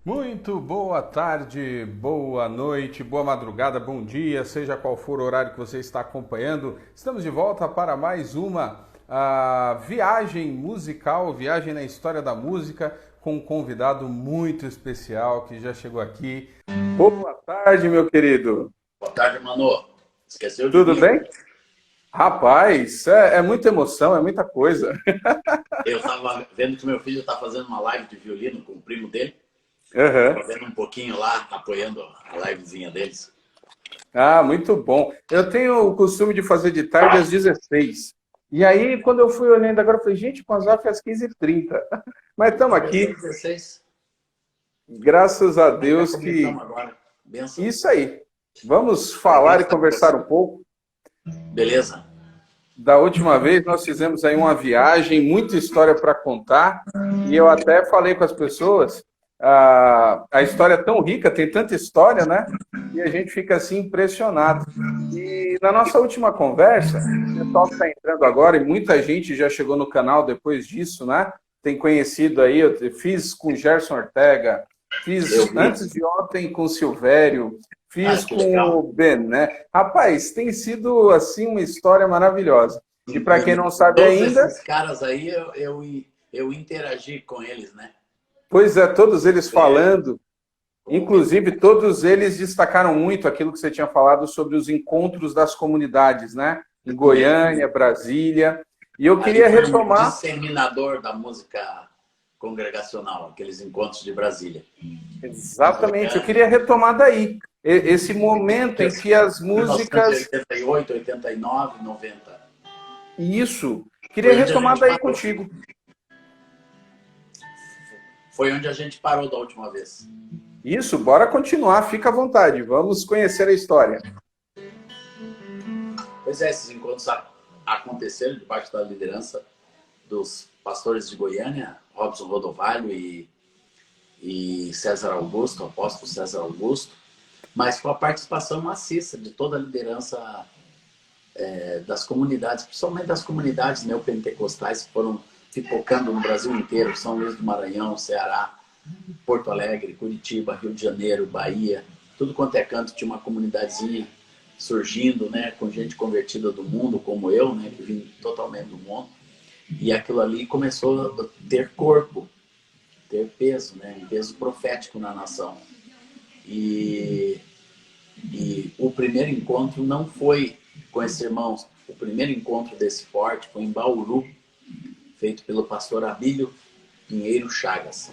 Muito boa tarde, boa noite, boa madrugada, bom dia, seja qual for o horário que você está acompanhando. Estamos de volta para mais uma viagem musical, viagem na história da música, com um convidado muito especial que já chegou aqui. Boa tarde, meu querido. Boa tarde, Mano. Esqueceu de Tudo mim? bem? Rapaz, é muita emoção, é muita coisa. Eu estava vendo que meu filho está fazendo uma live de violino com o primo dele. Aham. Estava vendo um pouquinho lá, apoiando a livezinha deles. Ah, muito bom. Eu tenho o costume de fazer de tarde às 16. E aí, quando eu fui olhando agora, eu falei, gente, com as AF às 15h30. Mas estamos Começou aqui, às 16. graças a Já Deus que... começamos agora. Benção. Isso aí. Vamos Para quem falar e está conversar começando. um pouco. Beleza? Da última vez, nós fizemos aí uma viagem, muita história para contar. E eu até falei com as pessoas, a história é tão rica, tem tanta história, né? E a gente fica assim impressionado. E na nossa última conversa, o pessoal que está entrando agora, e muita gente já chegou no canal depois disso, né? Tem conhecido aí, eu fiz com Gerson Ortega, Eu fiz vi. antes de ontem com o Silvério, Ah, fiz que com legal. o Ben, né? Rapaz, tem sido assim uma história maravilhosa. E para quem não sabe Todos ainda, esses caras aí, eu interagi com eles, né? pois é, todos eles Velho, falando. com o Ben. Inclusive, todos eles destacaram muito aquilo que você tinha falado sobre os encontros das comunidades, né? Em Goiânia, Brasília. E eu Ali queria foi um retomar, disseminador da música congregacional, aqueles encontros de Brasília. Em exatamente, eu Goiânia. queria retomar daí, esse momento em que as músicas, 1988, 89, 90. isso, queria Foi onde a retomar gente daí parou. contigo. Foi onde a gente parou da última vez. Isso, bora continuar, fica à vontade, vamos conhecer a história. Pois é, esses encontros aconteceram debaixo da liderança dos pastores de Goiânia, Robson Rodovalho e César Augusto, o apóstolo César Augusto, mas com a participação maciça de toda a liderança das comunidades, principalmente das comunidades neopentecostais que foram pipocando no Brasil inteiro, São Luís do Maranhão, Ceará, Porto Alegre, Curitiba, Rio de Janeiro, Bahia, tudo quanto é canto tinha uma comunidadezinha surgindo, né, com gente convertida do mundo, como eu, né, que vim totalmente do mundo, e aquilo ali começou a ter corpo, ter peso, né, um peso profético na nação. E, e o primeiro encontro não foi com esses irmãos, o primeiro encontro desse porte foi em Bauru, feito pelo pastor Abílio Pinheiro Chagas,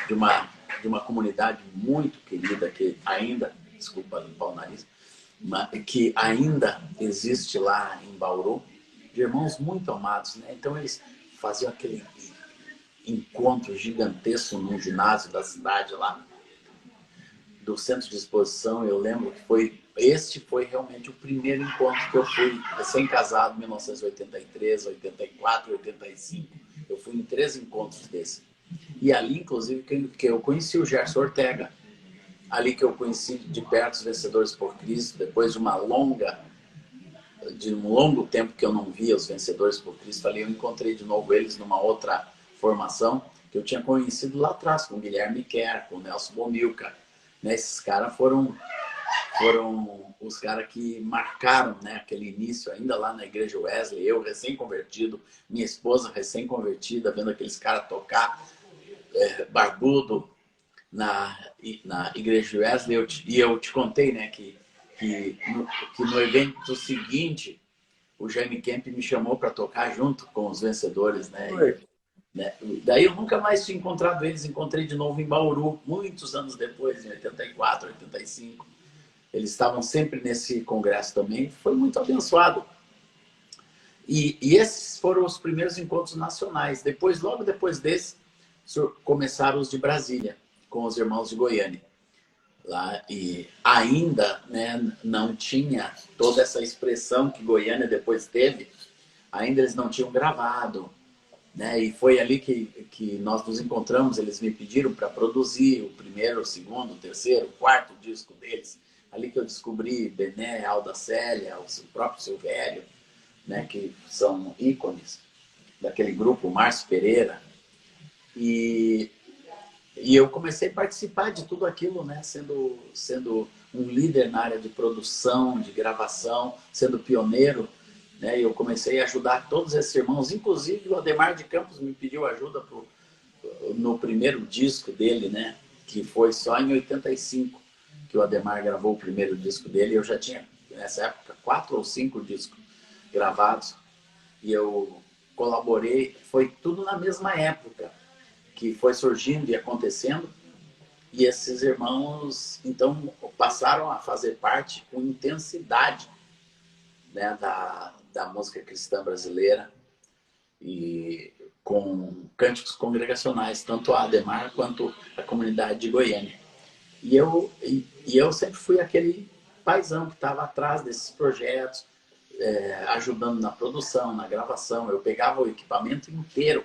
de uma, de uma comunidade muito querida que ainda, desculpa limpar o nariz, que ainda existe lá em Bauru, de irmãos muito amados, né? Então eles faziam aquele encontro gigantesco num ginásio da cidade lá, do centro de exposição. Eu lembro que este foi realmente o primeiro encontro que eu fui, recém-casado, 1983, 84, 85. Eu fui em 3 encontros desses. E ali, inclusive, que eu conheci o Gerson Ortega. Ali que eu conheci de perto os Vencedores por Cristo, depois de um longo tempo que eu não via os Vencedores por Cristo, ali eu encontrei de novo eles numa outra formação que eu tinha conhecido lá atrás, com o Guilherme Kerr, com o Nelson Bomilca. Né? Esses caras foram os caras que marcaram, né, aquele início ainda lá na igreja Wesley, eu recém-convertido, minha esposa recém-convertida, vendo aqueles caras tocar barbudo na igreja Wesley. E eu te contei, né, que no evento seguinte o Jaime Kemp me chamou para tocar junto com os Vencedores, né? Oi. Né? Daí eu nunca mais tinha encontrado eles, encontrei de novo em Bauru, muitos anos depois, em 84, 85. Eles estavam sempre nesse congresso também, foi muito abençoado. E esses foram os primeiros encontros nacionais. Depois, logo depois desse, começaram os de Brasília, com os irmãos de Goiânia. Lá, e ainda, né, não tinha toda essa expressão que Goiânia depois teve, ainda eles não tinham gravado, né? E foi ali que nós nos encontramos. Eles me pediram para produzir o primeiro, o segundo, o terceiro, o quarto disco deles. Ali que eu descobri Bené, Alda Célia, o próprio Silvério, né, que são ícones daquele grupo, Márcio Pereira. E E eu comecei a participar de tudo aquilo, né? Sendo um líder na área de produção, de gravação, sendo pioneiro, né? Eu comecei a ajudar todos esses irmãos, inclusive o Ademar de Campos me pediu ajuda no primeiro disco dele, né? Que foi só em 85 que o Ademar gravou o primeiro disco dele. Eu já tinha, nessa época, 4 ou 5 discos gravados e eu colaborei. Foi tudo na mesma época que foi surgindo e acontecendo. E esses irmãos, então, passaram a fazer parte com intensidade, né, da música cristã brasileira e com cânticos congregacionais, tanto a Ademar quanto a comunidade de Goiânia. E eu sempre fui aquele paizão que estava atrás desses projetos, ajudando na produção, na gravação. Eu pegava o equipamento inteiro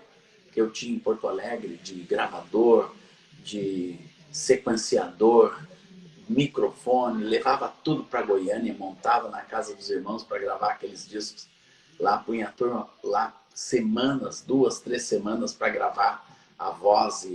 que eu tinha em Porto Alegre, de gravador, de sequenciador, microfone, levava tudo para Goiânia, montava na casa dos irmãos para gravar aqueles discos. Lá punha a turma lá semanas, 2, 3 semanas para gravar a voz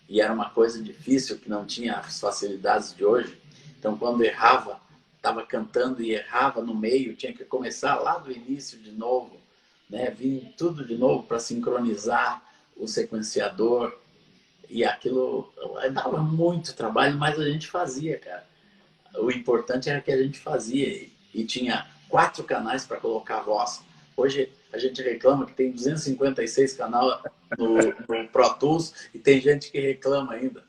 e era uma coisa difícil que não tinha as facilidades de hoje. Então quando errava, estava cantando e errava no meio, tinha que começar lá do início de novo, né? Vir tudo de novo para sincronizar o sequenciador. E aquilo dava muito trabalho, mas a gente fazia, cara. O importante era que a gente fazia. E tinha 4 canais para colocar a voz. Hoje a gente reclama que tem 256 canais no Pro Tools e tem gente que reclama ainda.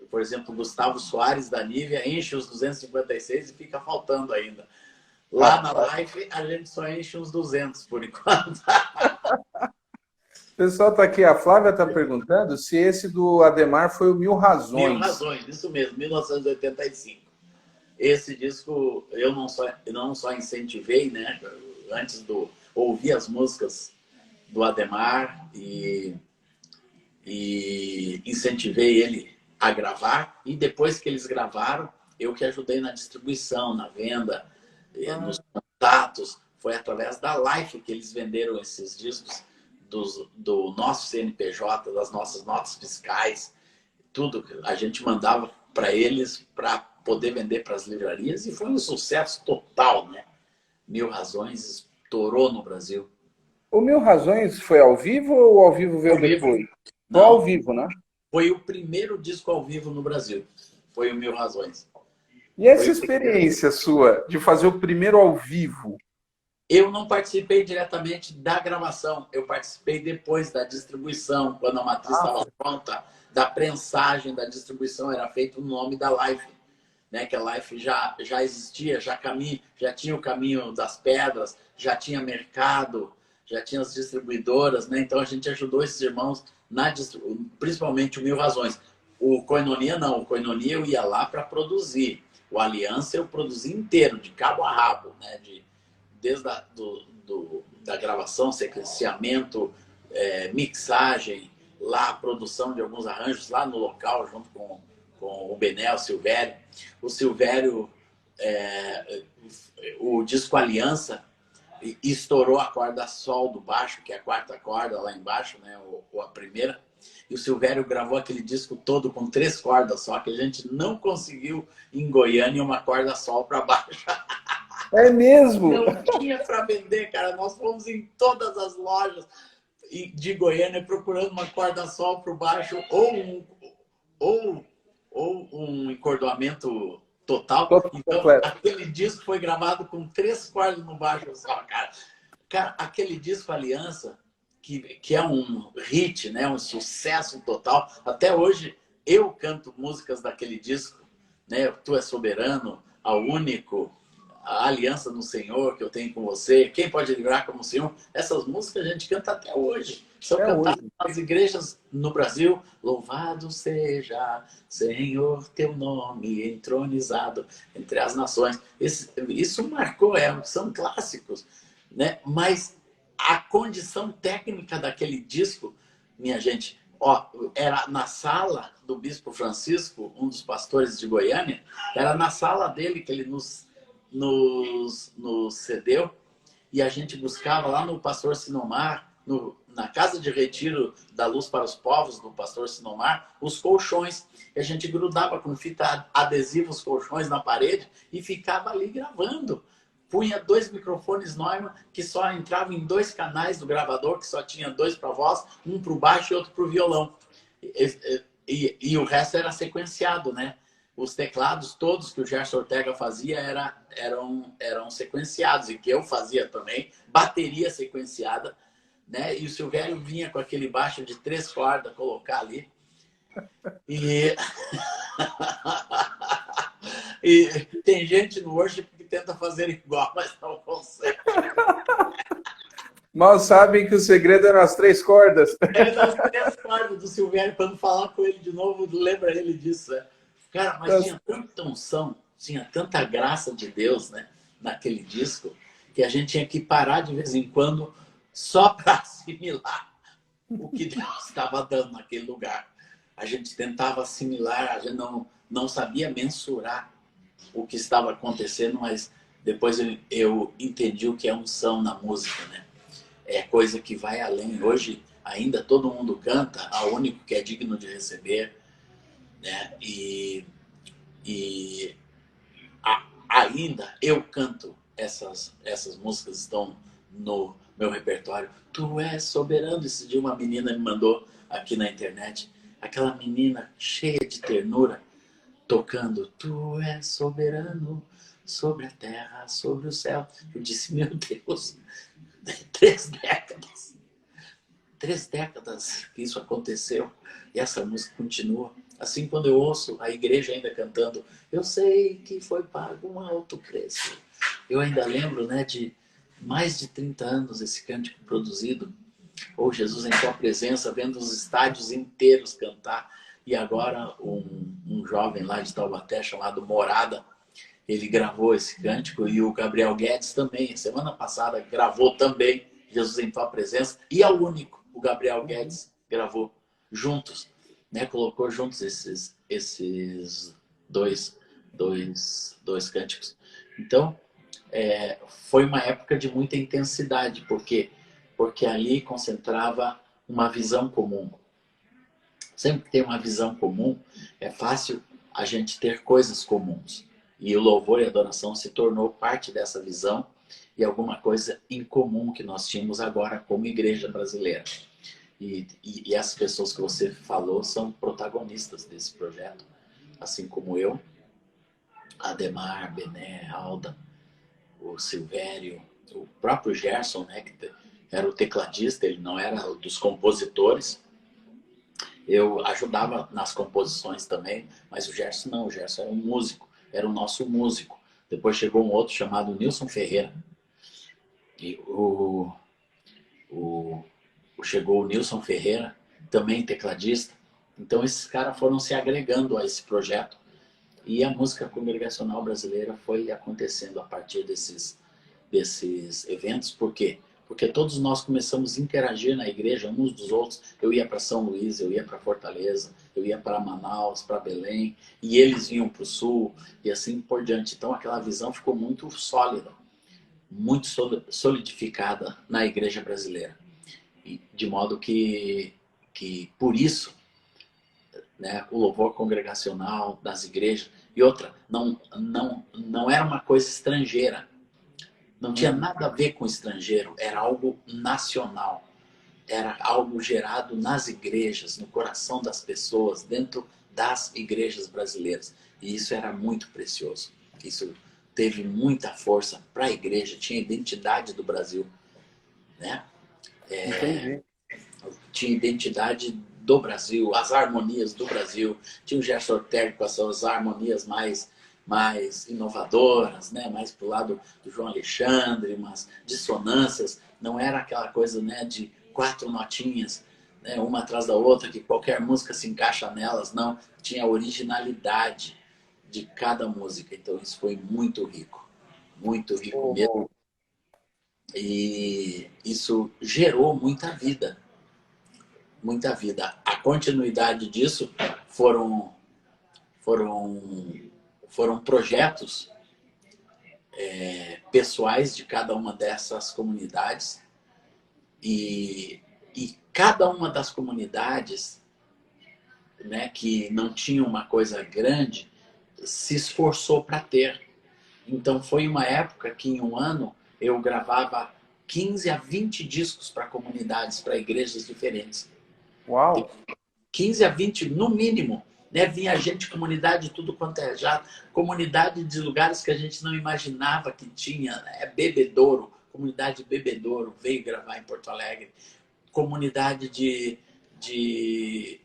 Por exemplo, o Gustavo Soares da Nívea enche os 256 e fica faltando ainda. Lá na live a gente só enche uns 200 por enquanto. O pessoal está aqui, a Flávia está perguntando se esse do Ademar foi o Mil Razões. Mil Razões, isso mesmo, 1985. Esse disco eu não só incentivei, né? Antes do ouvir as músicas do Ademar e incentivei ele a gravar. E depois que eles gravaram, eu que ajudei na distribuição, na venda, nos contatos. Foi através da Life que eles venderam esses discos do nosso CNPJ, das nossas notas fiscais, tudo a gente mandava para eles para poder vender para as livrarias e foi um sucesso total, né? Mil Razões estourou no Brasil. O Mil Razões foi ao vivo ou ao vivo veio depois? Foi ao vivo, né? Foi o primeiro disco ao vivo no Brasil. Foi o Mil Razões. E essa experiência sua de fazer o primeiro ao vivo? Eu não participei diretamente da gravação, eu participei depois da distribuição, quando a matriz estava pronta, da prensagem, da distribuição, era feito o nome da Life, né? Que a Life já existia, já tinha o Caminho das Pedras, já tinha mercado, já tinha as distribuidoras, né? Então a gente ajudou esses irmãos, principalmente o Mil Razões. O Koinonia não, o Koinonia eu ia lá para produzir, o Aliança eu produzi inteiro, de cabo a rabo, né? Desde da gravação, sequenciamento, mixagem, lá a produção de alguns arranjos lá no local, junto com o Benel, o Silvério. O Silvério, o disco Aliança, estourou a corda sol do baixo, que é a 4ª corda lá embaixo, né, ou a primeira. E o Silvério gravou aquele disco todo com 3 cordas só, que a gente não conseguiu em Goiânia uma corda sol para baixo. É mesmo? Não tinha para vender, cara. Nós fomos em todas as lojas de Goiânia procurando uma corda sol para o baixo ou um encordoamento total. Então, aquele disco foi gravado com 3 cordas no baixo só, cara. Cara, aquele disco Aliança, que é um hit, né? Um sucesso total. Até hoje, eu canto músicas daquele disco, né? Tu és soberano, a único... A aliança no Senhor que eu tenho com você, quem pode livrar como o Senhor, essas músicas a gente canta até hoje. São cantadas nas igrejas no Brasil. Louvado seja, Senhor, teu nome entronizado entre as nações. Isso marcou, são clássicos, né? Mas a condição técnica daquele disco, minha gente, era na sala do Bispo Francisco, um dos pastores de Goiânia, era na sala dele que ele nos cedeu, e a gente buscava lá no Pastor Sinomar, no na casa de retiro da Luz para os Povos, do pastor Sinomar, os colchões. E a gente grudava com fita adesiva os colchões na parede e ficava ali gravando. Punha 2 microfones Neumann que só entravam em 2 canais do gravador, que só tinha 2 para voz, um para o baixo e outro para o violão. E o resto era sequenciado, né? Os teclados todos que o Gerson Ortega fazia eram sequenciados, e que eu fazia também, bateria sequenciada, né? E o Silvério vinha com aquele baixo de 3 cordas, colocar ali. E... e tem gente no worship que tenta fazer igual, mas não consegue. Mal sabem que o segredo eram as 3 cordas. É das 3 cordas do Silvério, quando falar com ele de novo, lembra ele disso, né? Cara, mas tinha tanta unção, tinha tanta graça de Deus, né, naquele disco, que a gente tinha que parar de vez em quando só para assimilar o que Deus estava dando naquele lugar. A gente tentava assimilar, a gente não sabia mensurar o que estava acontecendo, mas depois eu entendi o que é unção na música, né? É coisa que vai além. Hoje ainda todo mundo canta, ao único que é digno de receber, né? E ainda eu canto essas músicas, estão no meu repertório. Tu és soberano. Esse dia uma menina me mandou aqui na internet, aquela menina cheia de ternura, tocando Tu és soberano sobre a terra, sobre o céu. Eu disse, meu Deus, 3 décadas. 3 décadas que isso aconteceu e essa música continua. Assim, quando eu ouço a igreja ainda cantando, eu sei que foi pago um alto preço. Eu ainda lembro, né, de mais de 30 anos esse cântico produzido. Ou Jesus em tua presença, vendo os estádios inteiros cantar. E agora um jovem lá de Taubaté chamado Morada, ele gravou esse cântico, e o Gabriel Guedes também, semana passada, gravou também Jesus em tua presença. E é o único, o Gabriel Guedes gravou juntos, né? Colocou juntos esses dois cânticos. Então, foi uma época de muita intensidade, porque ali concentrava uma visão comum. Sempre que tem uma visão comum, é fácil a gente ter coisas comuns. E o louvor e a adoração se tornou parte dessa visão e alguma coisa em comum que nós tínhamos agora como igreja brasileira. E essas pessoas que você falou são protagonistas desse projeto, assim como eu, Ademar, Bené, Alda, o Silvério, o próprio Gerson, né, que era o tecladista, ele não era dos compositores. Eu ajudava nas composições também, mas o Gerson não, o Gerson era um músico, era o nosso músico. Depois chegou um outro chamado Nilson Ferreira. E chegou o Nilson Ferreira, também tecladista. Então esses caras foram se agregando a esse projeto. E a música congregacional brasileira foi acontecendo a partir desses eventos. Por quê? Porque todos nós começamos a interagir na igreja uns dos outros. Eu ia para São Luís, eu ia para Fortaleza, eu ia para Manaus, para Belém, e eles vinham para o Sul, e assim por diante. Então aquela visão ficou muito sólida, muito solidificada na igreja brasileira. E de modo que por isso, né, o louvor congregacional das igrejas, e outra, não era uma coisa estrangeira. Não tinha nada a ver com estrangeiro, era algo nacional. Era algo gerado nas igrejas, no coração das pessoas, dentro das igrejas brasileiras. E isso era muito precioso. Isso teve muita força para a igreja, tinha identidade do Brasil, né? Entendi. Tinha identidade do Brasil, as harmonias do Brasil. Tinha o Gerson Ortega com as suas harmonias mais inovadoras, né? Mais pro lado do João Alexandre, umas dissonâncias. Não era aquela coisa, né, de 4 notinhas, né, uma atrás da outra, que qualquer música se encaixa nelas. Não, tinha a originalidade de cada música. Então isso foi muito rico mesmo. E isso gerou muita vida. Muita vida. A continuidade disso foram projetos pessoais de cada uma dessas comunidades, e E cada uma das comunidades, né, que não tinha uma coisa grande, se esforçou para ter. Então foi uma época que em um ano eu gravava 15 a 20 discos para comunidades, para igrejas diferentes. Uau! 15 a 20 no mínimo. Né? Vinha gente, comunidade, tudo quanto é já. Comunidade de lugares que a gente não imaginava que tinha. Né? Bebedouro, comunidade de Bebedouro, veio gravar em Porto Alegre. Comunidade de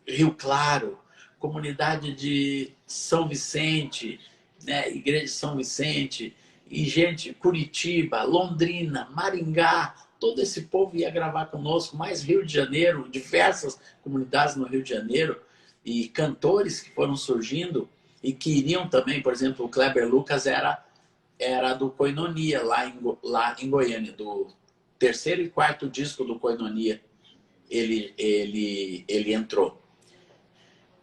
Rio Claro, comunidade de São Vicente, né? Igreja de São Vicente, e gente, Curitiba, Londrina, Maringá, todo esse povo ia gravar conosco, mais Rio de Janeiro, diversas comunidades no Rio de Janeiro, e cantores que foram surgindo e que iriam também, por exemplo, o Kleber Lucas era do Koinonia, lá em Goiânia, do terceiro e quarto disco do Koinonia, ele entrou.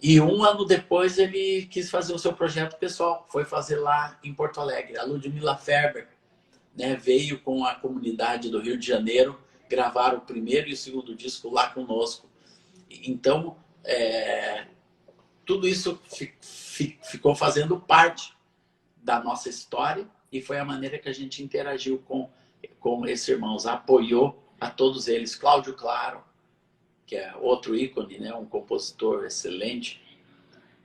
E um ano depois ele quis fazer o seu projeto pessoal, foi fazer lá em Porto Alegre. A Ludmila Ferber, né, veio com a comunidade do Rio de Janeiro, gravar o primeiro e o segundo disco lá conosco. Então, tudo isso ficou fazendo parte da nossa história e foi a maneira que a gente interagiu com esses irmãos, apoiou a todos eles. Cláudio Claro, que é outro ícone, né? Um compositor excelente.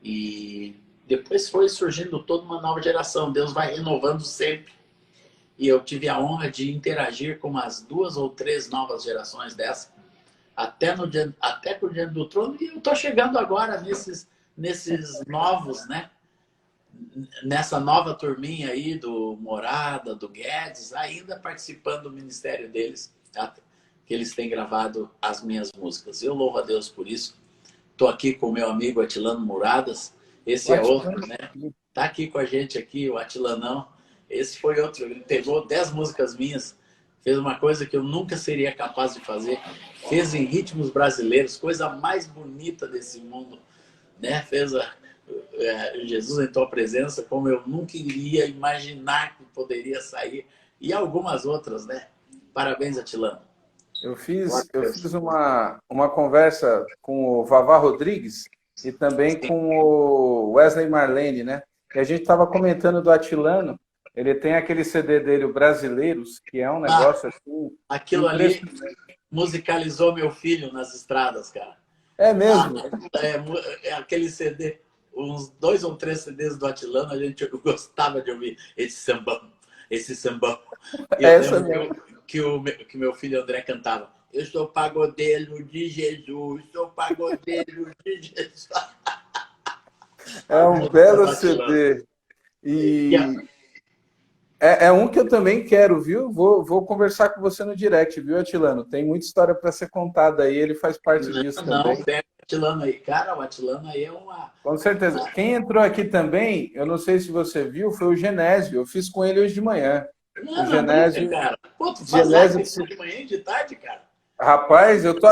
E depois foi surgindo toda uma nova geração. Deus vai renovando sempre. E eu tive a honra de interagir com umas 2 ou 3 novas gerações dessa, até com o Diante do Trono. E eu estou chegando agora nesses novos, né? Nessa nova turminha aí do Morada, do Guedes, ainda participando do ministério deles, tá? Que eles têm gravado as minhas músicas. Eu louvo a Deus por isso. Estou aqui com o meu amigo Atilano Muradas. Esse é outro, né? Está aqui com a gente aqui, o Atilanão. Esse foi outro. Ele pegou 10 músicas minhas, fez uma coisa que eu nunca seria capaz de fazer. Fez em ritmos brasileiros, coisa mais bonita desse mundo, né? Fez Jesus em Tua Presença, como eu nunca iria imaginar que poderia sair. E algumas outras, né? Parabéns, Atilano. Eu fiz uma conversa com o Vavá Rodrigues e também com o Wesley Marlene, né? E a gente estava comentando do Atilano. Ele tem aquele CD dele, o Brasileiros, que é um negócio assim. Aquilo ali musicalizou meu filho nas estradas, cara. É mesmo? Aquele CD, uns 2 ou 3 CDs do Atilano, a gente gostava de ouvir esse sambão, esse sambão. E eu lembro que meu filho André cantava: eu sou pagodeiro de Jesus, sou pagodeiro de Jesus. É um belo CD. E é um que eu também quero, viu? Vou conversar com você no direct, viu, Atilano? Tem muita história para ser contada aí, ele faz parte disso também. Não, pega o Atilano aí. Cara, o Atilano aí é uma... Com certeza. Quem entrou aqui também, eu não sei se você viu, foi o Genésio. Eu fiz com ele hoje de manhã. Não, o Genésio, cara. Pô, tu faz live de manhã e de tarde, cara? Rapaz, eu tô...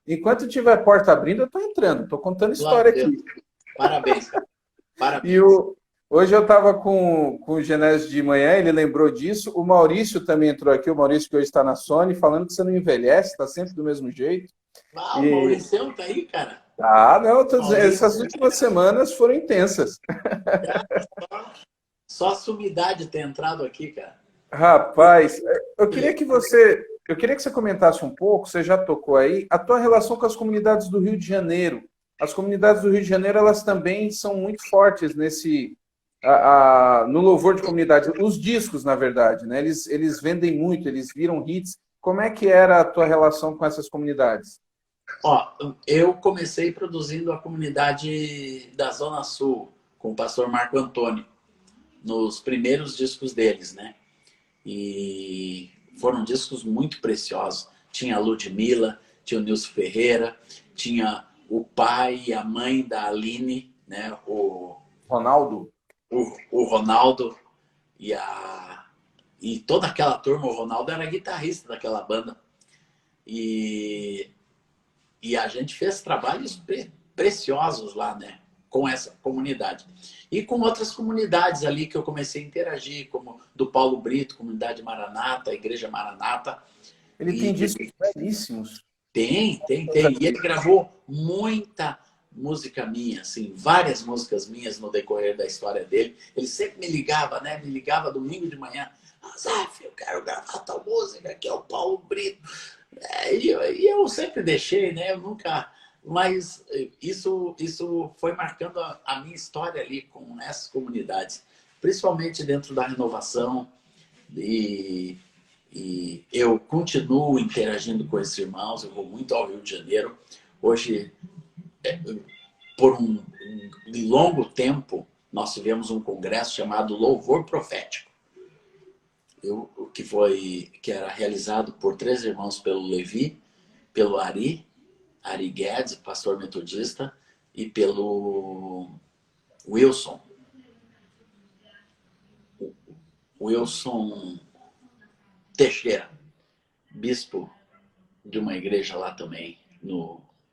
Enquanto tiver porta abrindo, eu tô entrando. Tô contando história aqui. Parabéns, cara. Parabéns. E hoje eu estava com o Genésio de manhã, ele lembrou disso. O Maurício também entrou aqui, o Maurício que hoje está na Sony, falando que você não envelhece, está sempre do mesmo jeito. O Maurício tá aí, cara. Não, eu tô dizendo, essas últimas semanas foram intensas. Só a sumidade ter entrado aqui, cara. Rapaz, eu queria que você comentasse um pouco, você já tocou aí, a tua relação com as comunidades do Rio de Janeiro. As comunidades do Rio de Janeiro, elas também são muito fortes no louvor de comunidade. Os discos, na verdade, né? Eles vendem muito, eles viram hits. Como é que era a tua relação com essas comunidades? Eu comecei produzindo a comunidade da Zona Sul, com o pastor Marco Antônio, nos primeiros discos deles, né? E foram discos muito preciosos. Tinha a Ludmila, tinha o Nilson Ferreira, tinha o pai e a mãe da Aline, né? O Ronaldo. O Ronaldo e toda aquela turma. O Ronaldo era guitarrista daquela banda. E a gente fez trabalhos preciosos lá, né? Com essa comunidade. E com outras comunidades ali que eu comecei a interagir, como do Paulo Brito, Comunidade Maranata, Igreja Maranata. Ele tem discos belíssimos. Tem. E ele gravou muita música minha, assim, várias músicas minhas no decorrer da história dele. Ele sempre me ligava, né? Me ligava domingo de manhã. Zaf, eu quero gravar tal música, que é o Paulo Brito. E eu sempre deixei, né? Eu nunca... Mas isso foi marcando a minha história ali com essas comunidades, principalmente dentro da renovação. E eu continuo interagindo com esses irmãos, eu vou muito ao Rio de Janeiro. Hoje, por um longo tempo, nós tivemos um congresso chamado Louvor Profético, que era realizado por 3 irmãos, pelo Levi, pelo Ari Guedes, pastor metodista, e pelo Wilson Teixeira, bispo de uma igreja lá também,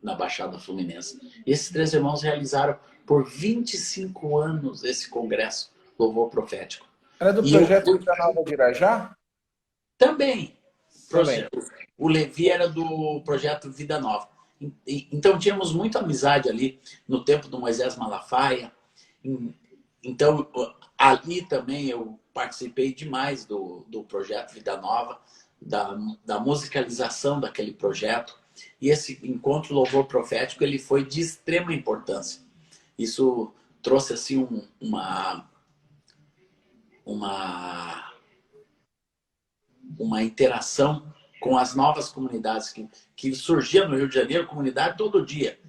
na Baixada Fluminense. E esses 3 irmãos realizaram por 25 anos esse congresso Louvor Profético. Era do projeto Vida Nova de Irajá? Também. O Levi era do projeto Vida Nova. Então tínhamos muita amizade ali no tempo do Moisés Malafaia. Então ali também eu participei demais do projeto Vida Nova, da musicalização daquele projeto. E esse encontro Louvor Profético ele foi de extrema importância. Isso trouxe assim uma interação com as novas comunidades que surgiam no Rio de Janeiro, comunidade todo dia.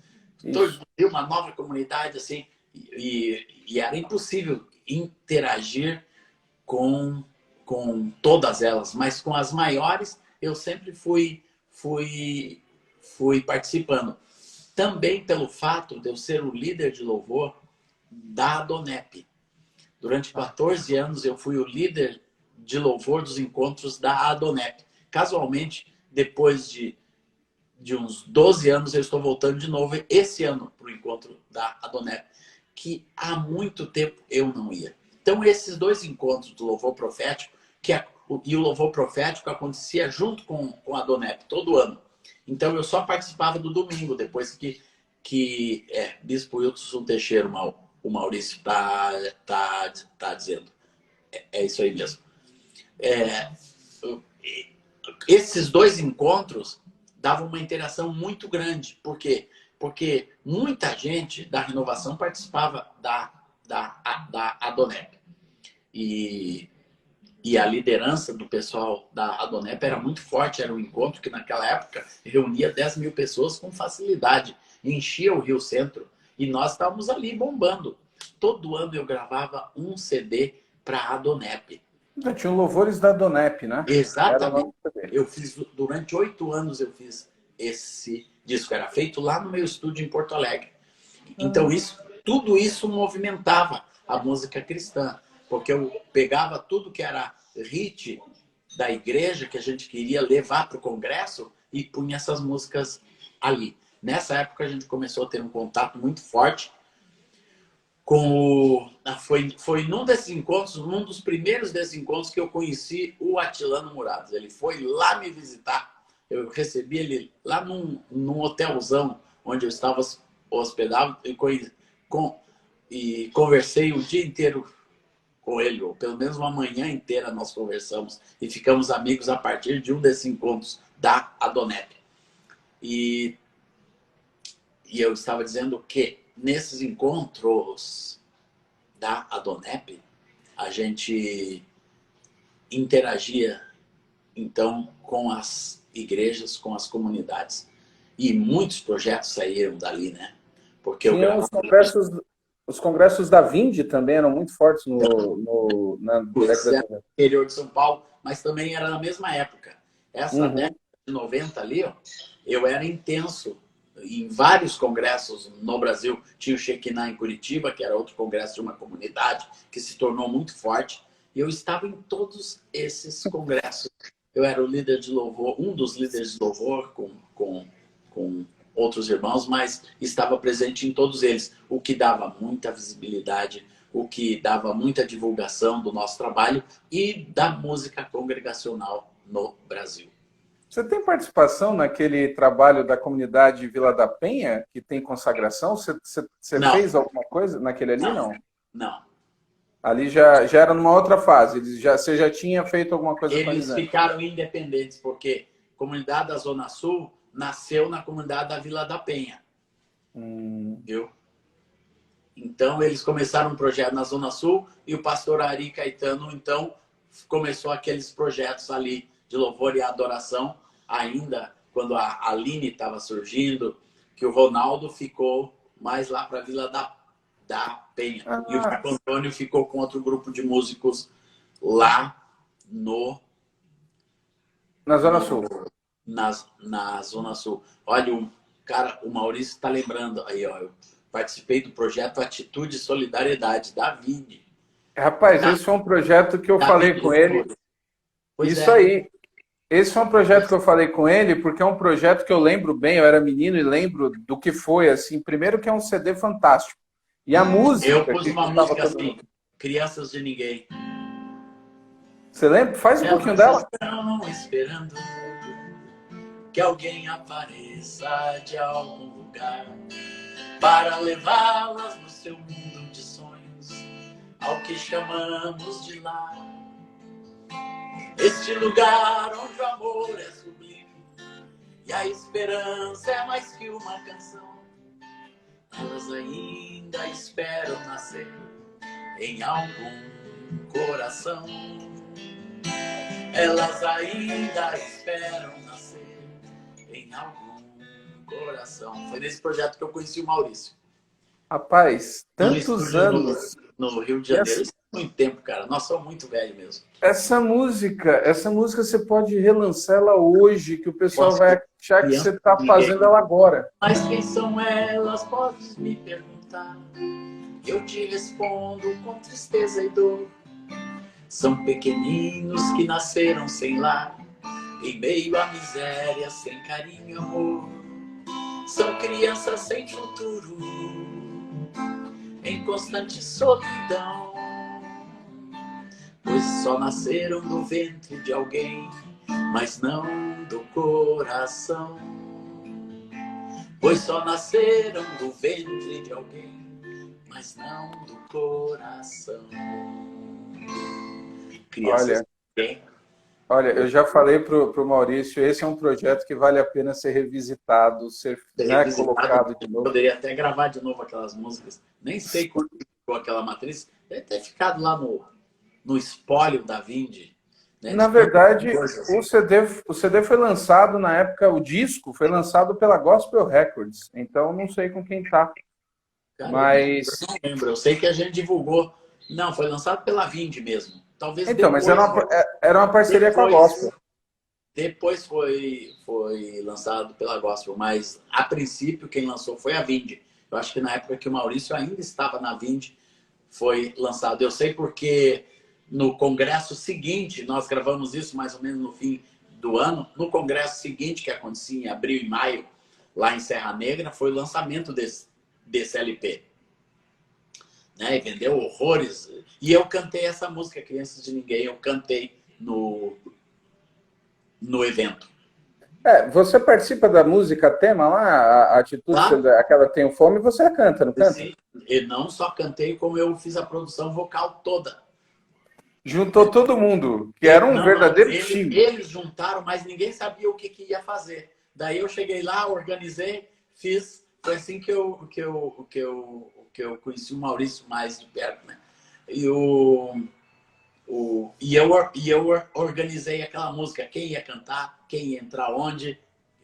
Todo dia uma nova comunidade, assim, e era impossível interagir com todas elas, mas com as maiores eu sempre fui participando. Também pelo fato de eu ser o líder de louvor da Adonep. Durante 14 anos eu fui o líder de louvor dos encontros da Adonep. Casualmente, depois de uns 12 anos, eu estou voltando de novo esse ano para o encontro da Adonep, que há muito tempo eu não ia. Então, esses 2 encontros do louvor profético, e o louvor profético acontecia junto com a Adonep todo ano. Então, eu só participava do domingo, depois que Bispo Wilson Teixeira, o Maurício tá dizendo. É isso aí mesmo. Esses 2 encontros davam uma interação muito grande. Por quê? Porque muita gente da renovação participava da Adonep. E a liderança do pessoal da Adonep era muito forte. Era um encontro que naquela época reunia 10 mil pessoas com facilidade. Enchia o Rio Centro. E nós estávamos ali bombando. Todo ano eu gravava um CD para a Adonep. Já tinha louvores da Adonep, né? Exatamente. Eu fiz, durante 8 anos eu fiz esse disco. Era feito lá no meu estúdio em Porto Alegre. Então tudo isso movimentava a música cristã. Porque eu pegava tudo que era hit da igreja, que a gente queria levar para o congresso, e punha essas músicas ali. Nessa época a gente começou a ter um contato muito forte foi num desses encontros, num dos primeiros desses encontros, que eu conheci o Atilano Murados. Ele foi lá me visitar. Eu recebi ele lá num hotelzão onde eu estava hospedado e conversei o dia inteiro com ele, ou pelo menos uma manhã inteira nós conversamos e ficamos amigos a partir de um desses encontros da Adonep. E eu estava dizendo que nesses encontros da Adonep, a gente interagia, então, com as igrejas, com as comunidades. E muitos projetos saíram dali, né? Porque os congressos da Vinde também eram muito fortes na década do interior de São Paulo, mas também era na mesma época. Essa década de 90 ali, ó, eu era intenso em vários congressos no Brasil. Tinha o Shekinah em Curitiba, que era outro congresso de uma comunidade que se tornou muito forte. E eu estava em todos esses congressos. Eu era o líder de louvor, um dos líderes de louvor com outros irmãos, mas estava presente em todos eles, o que dava muita visibilidade, o que dava muita divulgação do nosso trabalho e da música congregacional no Brasil. Você tem participação naquele trabalho da comunidade Vila da Penha, que tem consagração? Você Não, fez alguma coisa naquele ali, não, não? não. Ali já era numa outra fase. Você já tinha feito alguma coisa com eles Eles antes? ficaram independentes, porque a comunidade da Zona Sul nasceu na comunidade da Vila da Penha, viu? Então, eles começaram um projeto na Zona Sul e o pastor Ari Caetano, então, começou aqueles projetos ali de louvor e adoração, ainda quando a Aline estava surgindo, que o Ronaldo ficou mais lá para a Vila da Penha. E o Ah, Marco Antônio ficou com outro grupo de músicos lá no, na Zona no, Sul. na Zona Sul. Olha, o Maurício está lembrando aí, ó, eu participei do projeto Atitude e Solidariedade, da Vini. Rapaz, esse foi um projeto que eu Da falei Vini com ele. Louvores. Pois Isso é. aí. Esse foi um projeto que eu falei com ele, porque é um projeto que eu lembro bem, eu era menino e lembro do que foi, assim. Primeiro que é um CD fantástico. E a Eu música pus que uma estava música todo assim, mundo. Crianças de Ninguém. Você lembra? Faz um pouquinho Elas dela. estão esperando que alguém apareça de algum lugar para levá-las no seu mundo de sonhos ao que chamamos de lar. Este lugar onde o amor é sublime e a esperança é mais que uma canção. Elas ainda esperam nascer em algum coração. Elas ainda esperam nascer em algum coração. Foi nesse projeto que eu conheci o Maurício. Rapaz, Num tantos estúdio anos. no Rio de E Janeiro. Isso é muito tempo, cara. Nós somos muito velhos mesmo. essa música você pode relançar ela hoje, que o pessoal Posso vai achar que você criança está ninguém. fazendo ela agora. Mas quem são elas? Podes me perguntar. Eu te respondo com tristeza e dor. São pequeninos que nasceram sem lar, em meio à miséria, sem carinho e amor. São crianças sem futuro, em constante solidão, pois só nasceram do ventre de alguém, mas não do coração. Pois só nasceram do ventre de alguém, mas não do coração. Crianças Olha, bem. olha, eu já falei pro Maurício, esse é um projeto que vale a pena ser revisitado, ser, né, Revisitado, colocado de novo. poderia até gravar de novo aquelas músicas. Nem sei quando ficou aquela matriz. Deve ter ficado lá no espólio da Vindy. Né? Na verdade, o CD foi lançado na época, o disco foi lançado pela Gospel Records, então não sei com quem tá. Cara, Mas. eu não lembro. Eu sei que a gente divulgou. Não, foi lançado pela Vindy mesmo. Talvez Então, mas depois. era uma parceria com a Gospel. Depois foi lançado pela Gospel, mas a princípio quem lançou foi a Vindy. Eu acho que na época que o Maurício ainda estava na Vindy, foi lançado. Eu sei porque no congresso seguinte, nós gravamos isso mais ou menos no fim do ano, no congresso seguinte, que acontecia em abril e maio, lá em Serra Negra, foi o lançamento desse LP. Né? E vendeu horrores. E eu cantei essa música, Crianças de Ninguém, eu cantei no evento. Você participa da música tema lá, a Atitude, Claro. aquela Tenho Fome, você canta, não canta? Sim, e não só cantei, como eu fiz a produção vocal toda. Juntou todo mundo, que era um verdadeiro time. Eles juntaram, mas ninguém sabia o que ia fazer. Daí eu cheguei lá, organizei, fiz. Foi assim que eu conheci o Maurício mais de perto, né? E eu organizei aquela música, quem ia cantar, quem ia entrar onde,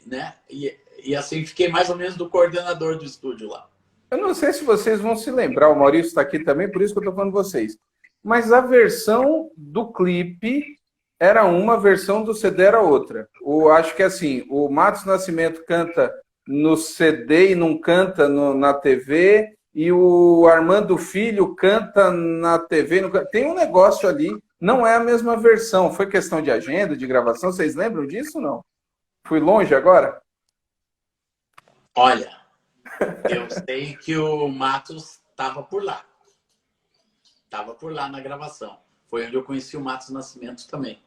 né? E assim fiquei mais ou menos do coordenador do estúdio lá. Eu não sei se vocês vão se lembrar, o Maurício está aqui também, por isso que eu estou falando vocês. Mas a versão do clipe era uma, a versão do CD era outra. Acho que assim, o Matos Nascimento canta no CD e não canta na TV, e o Armando Filho canta na TV. Tem um negócio ali, não é a mesma versão. Foi questão de agenda, de gravação, vocês lembram disso ou não? Fui longe agora? Olha, eu sei que o Matos estava por lá. Estava por lá na gravação. Foi onde eu conheci o Matos Nascimento também.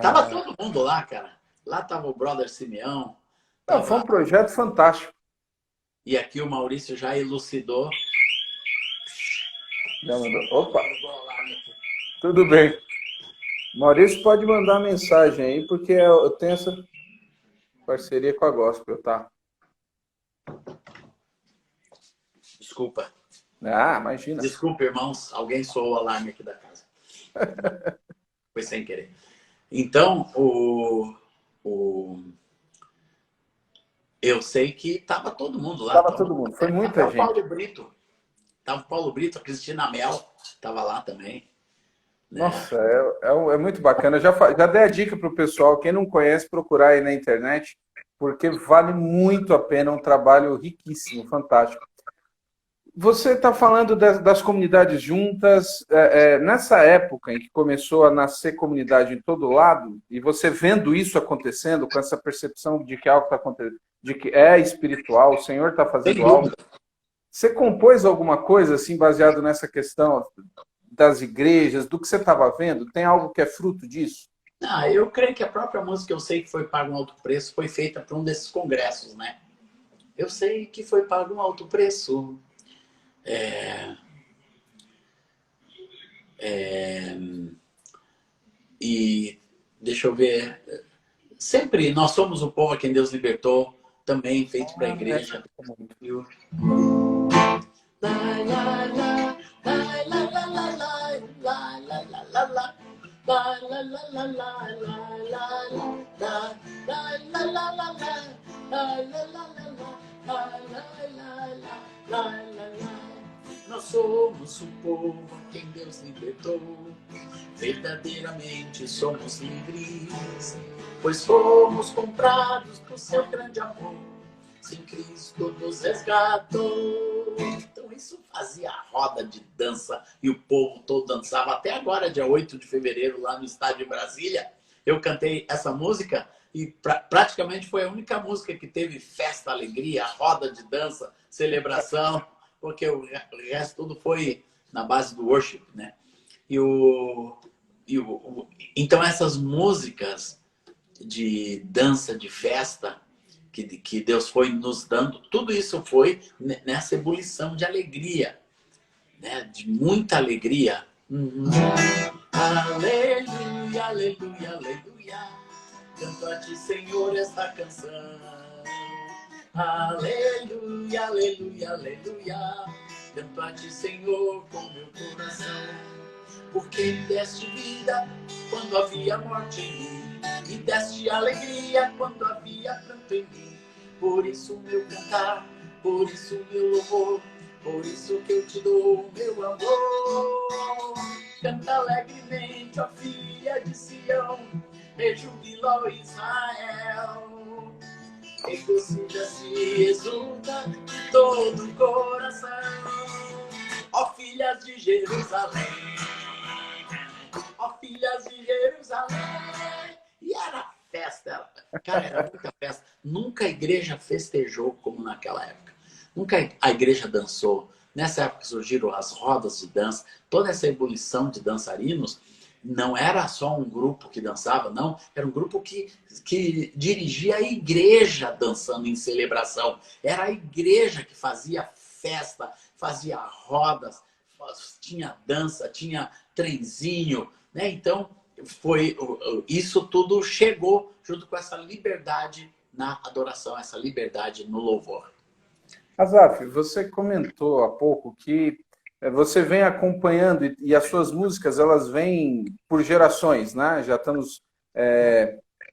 Tava todo mundo lá, cara. Lá estava o brother Simeão. Não, foi um projeto fantástico. E aqui o Maurício já elucidou. Já mandou. Opa! Tudo bem. Maurício pode mandar mensagem aí, porque eu tenho essa parceria com a Gospel, tá? Desculpa. Ah, imagina. Desculpa, irmãos. Alguém soou o alarme aqui da casa. Foi sem querer. Então, eu sei que estava todo mundo lá. Tava todo mundo. Foi muita gente. O Paulo Brito. Tava o Paulo Brito, a Cristina Mel estava lá também. Né? Nossa, é muito bacana. Já dei a dica para o pessoal, quem não conhece, procurar aí na internet, porque vale muito a pena, um trabalho riquíssimo, fantástico. Você está falando das comunidades juntas, nessa época em que começou a nascer comunidade em todo lado, e você vendo isso acontecendo, com essa percepção de que algo está acontecendo, de que é espiritual, o Senhor está fazendo algo. Você compôs alguma coisa assim baseado nessa questão das igrejas, do que você estava vendo? Tem algo que é fruto disso? Ah, eu creio que a própria música Eu Sei Que Foi Pago um Alto Preço foi feita para um desses congressos, né? Eu sei que foi pago um alto preço. E deixa eu ver. Sempre nós somos o povo a quem Deus libertou, também feito para a igreja. Nós somos o povo a quem Deus libertou, verdadeiramente somos livres, pois fomos comprados por seu grande amor, sem Cristo nos resgatou. Então isso fazia a roda de dança e o povo todo dançava. Até agora, dia 8 de fevereiro, lá no estádio de Brasília, eu cantei essa música e praticamente foi a única música que teve festa, alegria, roda de dança, celebração, porque o resto tudo foi na base do worship, né? Então essas músicas de dança, de festa, que Deus foi nos dando, tudo isso foi nessa ebulição de alegria, né? De muita alegria. Aleluia, aleluia, aleluia. Canto a ti, Senhor, esta canção. Aleluia, aleluia, aleluia. Canto a ti, Senhor, com meu coração. Porque me deste vida quando havia morte em mim, e deste alegria quando havia pranto em mim. Por isso meu cantar, por isso meu louvor, por isso que eu te dou meu amor. Canta alegremente, ó filha de Sião, rejubila, ó Israel. Regocija-se, exulta de todo o coração, ó filhas de Jerusalém, ó filhas de Jerusalém. E era festa, cara, era muita festa. Nunca a igreja festejou como naquela época. Nunca a igreja dançou. Nessa época surgiram as rodas de dança, toda essa ebulição de dançarinos. Não era só um grupo que dançava, não. Era um grupo que dirigia a igreja dançando em celebração. Era a igreja que fazia festa, fazia rodas, tinha dança, tinha trenzinho, né? Então, isso tudo chegou junto com essa liberdade na adoração, essa liberdade no louvor. Asaf, você comentou há pouco que você vem acompanhando e as suas músicas, elas vêm por gerações, né? Já estamos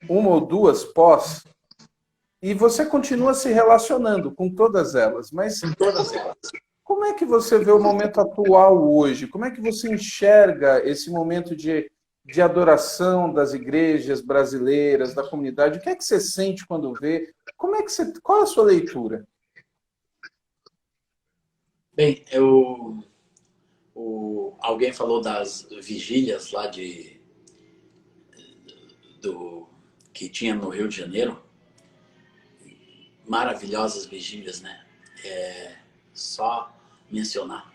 uma ou duas pós, e você continua se relacionando com todas elas, mas como é que você vê o momento atual hoje? Como é que você enxerga esse momento de adoração das igrejas brasileiras, da comunidade? O que é que você sente quando vê? Qual é a sua leitura? Bem, alguém falou das vigílias lá que tinha no Rio de Janeiro. Maravilhosas vigílias, né? Só mencionar.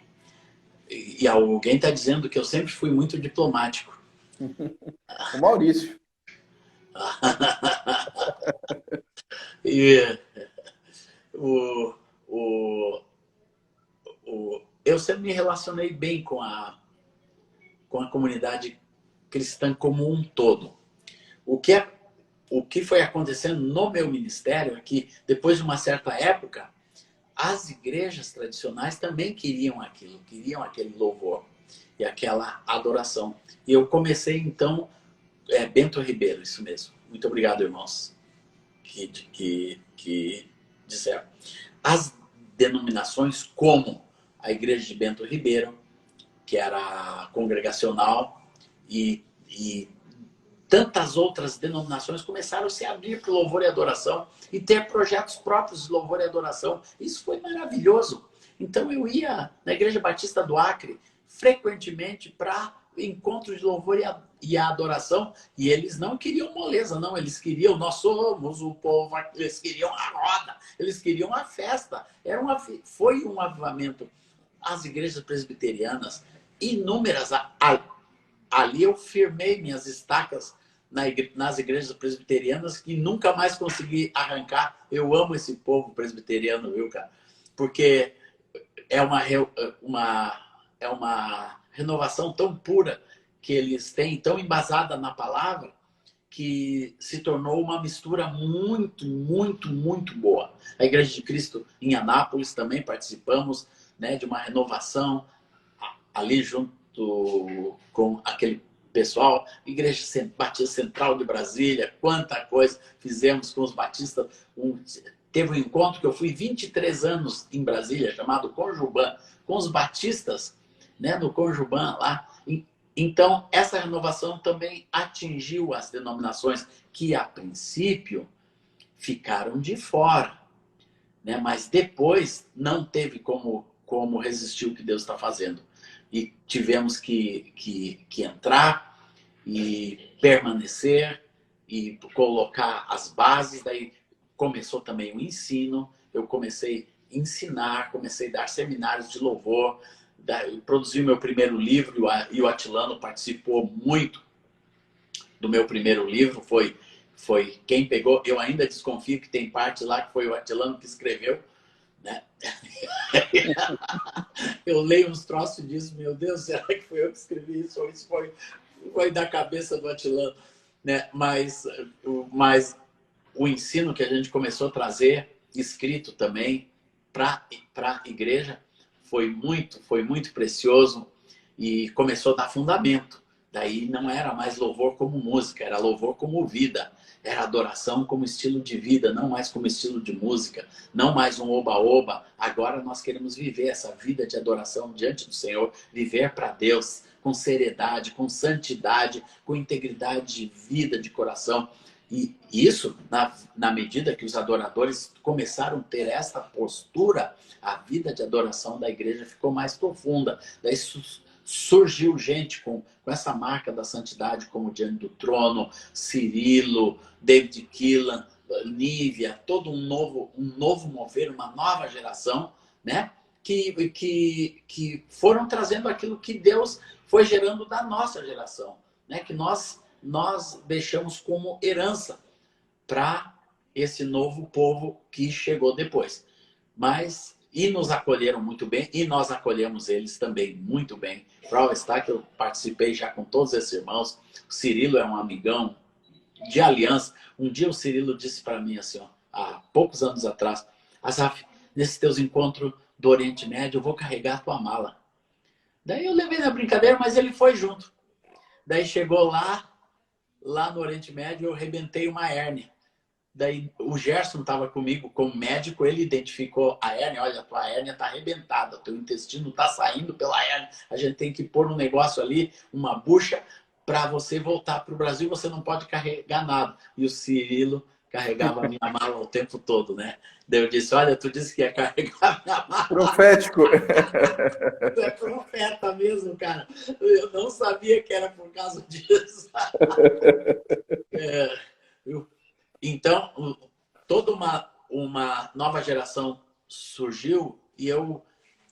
E alguém está dizendo que eu sempre fui muito diplomático. O Maurício. E o, o, eu sempre me relacionei bem com a comunidade cristã como um todo. O que foi acontecendo no meu ministério é que, depois de uma certa época, as igrejas tradicionais também queriam aquilo, queriam aquele louvor e aquela adoração. E eu comecei, então, Bento Ribeiro, isso mesmo. Muito obrigado, irmãos, que disseram. As denominações, como a igreja de Bento Ribeiro, que era congregacional, e tantas outras denominações começaram a se abrir para o louvor e adoração e ter projetos próprios de louvor e adoração. Isso foi maravilhoso. Então eu ia na Igreja Batista do Acre frequentemente para encontros de louvor e adoração, e eles não queriam moleza, não, eles queriam, nós somos o povo, eles queriam a roda, eles queriam a festa. Foi um avivamento. As igrejas presbiterianas, inúmeras, ali eu firmei minhas estacas nas igrejas presbiterianas que nunca mais consegui arrancar. Eu amo esse povo presbiteriano, viu, cara? Porque é uma renovação tão pura que eles têm, tão embasada na palavra, que se tornou uma mistura muito, muito, muito boa. A Igreja de Cristo em Anápolis também participamos, né, de uma renovação ali junto com aquele pessoal, Igreja Batista Central de Brasília, quanta coisa fizemos com os batistas. Teve um encontro que eu fui 23 anos em Brasília, chamado Conjuban, com os batistas, né, no Conjuban lá. Então, essa renovação também atingiu as denominações que, a princípio, ficaram de fora, né? Mas depois não teve como resistir o que Deus está fazendo. E tivemos que entrar e permanecer e colocar as bases. Daí começou também o ensino. Eu comecei a ensinar, comecei a dar seminários de louvor, produzi o meu primeiro livro, e o Atilano participou muito do meu primeiro livro. Foi quem pegou. Eu ainda desconfio que tem parte lá que foi o Atilano que escreveu, né? Eu leio uns troços disso, meu Deus, será que foi eu que escrevi isso? Ou isso foi da cabeça do Atilano, né? Mas o ensino que a gente começou a trazer, escrito também, para a igreja, foi muito precioso, e começou a dar fundamento. Daí não era mais louvor como música, era louvor como vida. Era adoração como estilo de vida, não mais como estilo de música, não mais um oba-oba. Agora nós queremos viver essa vida de adoração diante do Senhor, viver para Deus com seriedade, com santidade, com integridade de vida, de coração. E isso, na medida que os adoradores começaram a ter esta postura, a vida de adoração da igreja ficou mais profunda. Daí surgiu gente com essa marca da santidade, como Diante do Trono, Cirilo, David Keelan, Nívia, todo um novo mover, uma nova geração, né? Que foram trazendo aquilo que Deus foi gerando da nossa geração, né? Que nós deixamos como herança para esse novo povo que chegou depois. E nos acolheram muito bem, e nós acolhemos eles também muito bem. Prova está que eu participei já com todos esses irmãos. O Cirilo é um amigão de aliança. Um dia o Cirilo disse para mim assim, ó, há poucos anos atrás: Asaf, nesses teus encontros do Oriente Médio, eu vou carregar a tua mala. Daí eu levei na brincadeira, mas ele foi junto. Daí chegou lá no Oriente Médio, eu arrebentei uma hérnia. Daí o Gerson estava comigo como médico, ele identificou a hérnia. Olha, a tua hérnia está arrebentada, teu intestino está saindo pela hérnia. A gente tem que pôr um negócio ali, uma bucha, para você voltar para o Brasil, você não pode carregar nada. E o Cirilo carregava a minha mala o tempo todo, né? Daí eu disse, olha, tu disse que ia carregar a minha mala. Profético. Tu é profeta mesmo, cara. Eu não sabia que era por causa disso. Então, toda uma nova geração surgiu, e eu,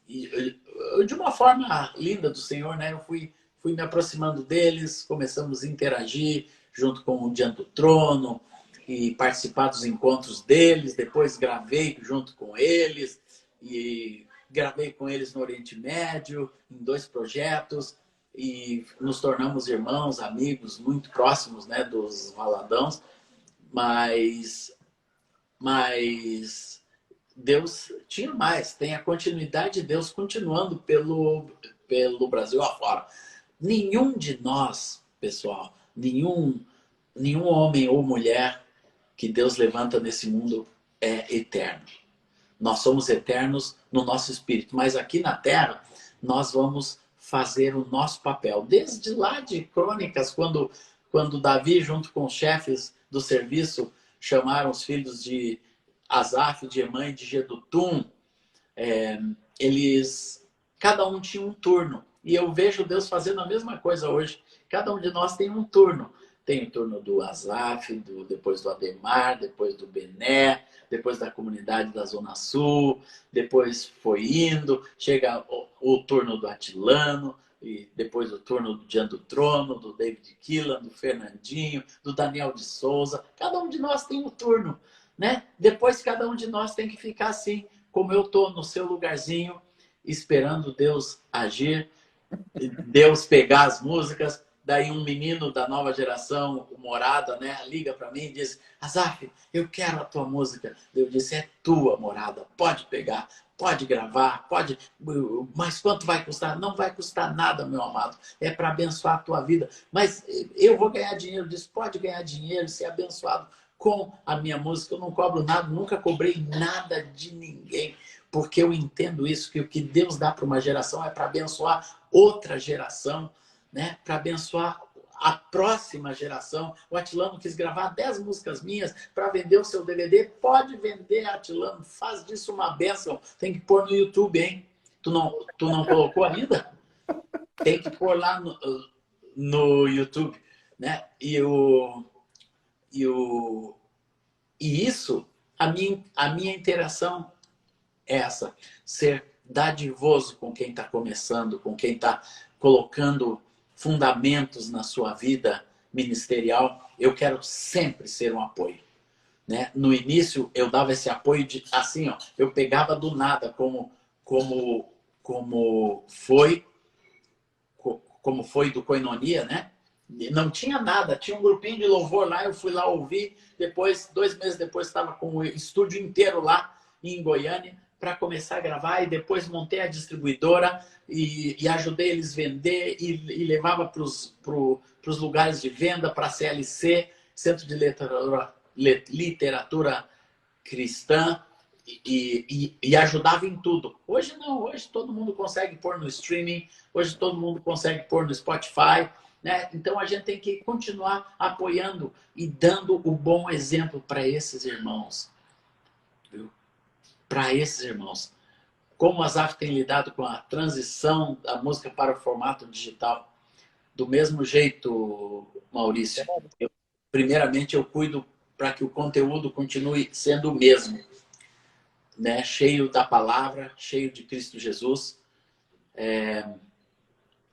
de uma forma linda do Senhor, né? Eu fui me aproximando deles, começamos a interagir, junto com o Diante do Trono e participar dos encontros deles. Depois gravei junto com eles e gravei com eles no Oriente Médio, em 2 projetos, e nos tornamos irmãos, amigos muito próximos, né, dos Valadãos, mas Deus tinha mais, tem a continuidade de Deus continuando pelo Brasil afora. Nenhum de nós, pessoal, nenhum homem ou mulher que Deus levanta nesse mundo é eterno. Nós somos eternos no nosso espírito, mas aqui na Terra nós vamos fazer o nosso papel. Desde lá de Crônicas, quando Davi, junto com os chefes do serviço, chamaram os filhos de Asaf, de Emã e de Jedutum, cada um tinha um turno. E eu vejo Deus fazendo a mesma coisa hoje. Cada um de nós tem um turno. Tem o turno do Asaf, depois do Ademar, depois do Bené, depois da comunidade da Zona Sul, depois foi indo, chega o turno do Atilano, e depois o turno do Diante do Trono, do David Keelan, do Fernandinho, do Daniel de Souza. Cada um de nós tem um turno, né? Depois cada um de nós tem que ficar assim, como eu estou no seu lugarzinho, esperando Deus agir, Deus pegar as músicas. Daí um menino da nova geração, o Morada, né, liga para mim e diz: Asaf, eu quero a tua música. Eu disse: é tua, Morada, pode pegar, pode gravar, pode. Mas quanto vai custar? Não vai custar nada, meu amado. É para abençoar a tua vida. Mas eu vou ganhar dinheiro. Eu disse: pode ganhar dinheiro, ser abençoado com a minha música. Eu não cobro nada, nunca cobrei nada de ninguém. Porque eu entendo isso, que o que Deus dá para uma geração é para abençoar outra geração, né? Para abençoar a próxima geração. O Atilano quis gravar 10 músicas minhas para vender o seu DVD. Pode vender, Atilano. Faz disso uma bênção. Tem que pôr no YouTube, hein? Tu não colocou ainda? Tem que pôr lá no YouTube, né? E isso, a minha interação é essa. Ser dadivoso com quem está começando, com quem está colocando fundamentos na sua vida ministerial. Eu quero sempre ser um apoio, né? No início eu dava esse apoio assim, ó, eu pegava do nada, como foi do Koinonia, né? Não tinha nada, tinha um grupinho de louvor lá, eu fui lá ouvir, depois, 2 meses depois, estava com o estúdio inteiro lá em Goiânia para começar a gravar, e depois montei a distribuidora e ajudei eles a vender e levava para os lugares de venda, para a CLC, Centro de Literatura Cristã, e ajudava em tudo. Hoje não, hoje todo mundo consegue pôr no streaming, hoje todo mundo consegue pôr no Spotify, né? Então a gente tem que continuar apoiando e dando o bom exemplo para esses irmãos. Para esses irmãos. Como o Asaf tem lidado com a transição da música para o formato digital? Do mesmo jeito, Maurício. Primeiramente, eu cuido para que o conteúdo continue sendo o mesmo, né? Cheio da palavra, cheio de Cristo Jesus,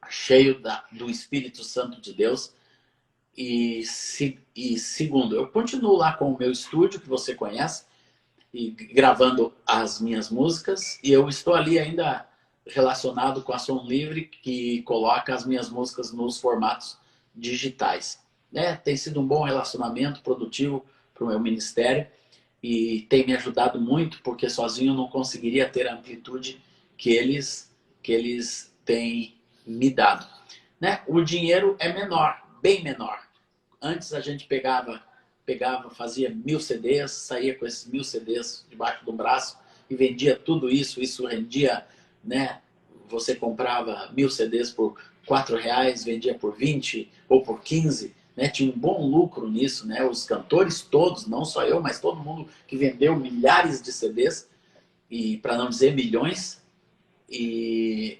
cheio do Espírito Santo de Deus. E segundo, eu continuo lá com o meu estúdio, que você conhece, e gravando as minhas músicas, e eu estou ali ainda relacionado com a Som Livre, que coloca as minhas músicas nos formatos digitais, né? Tem sido um bom relacionamento produtivo para o meu ministério e tem me ajudado muito, porque sozinho eu não conseguiria ter a amplitude que eles têm me dado, né? O dinheiro é menor, bem menor. Antes a gente fazia 1000 CDs, saía com esses 1000 CDs debaixo do braço e vendia tudo isso. Isso rendia, né? Você comprava 1000 CDs por R$4, vendia por 20 ou por 15, né? Tinha um bom lucro nisso, né? Os cantores todos, não só eu, mas todo mundo que vendeu milhares de CDs, e para não dizer milhões, e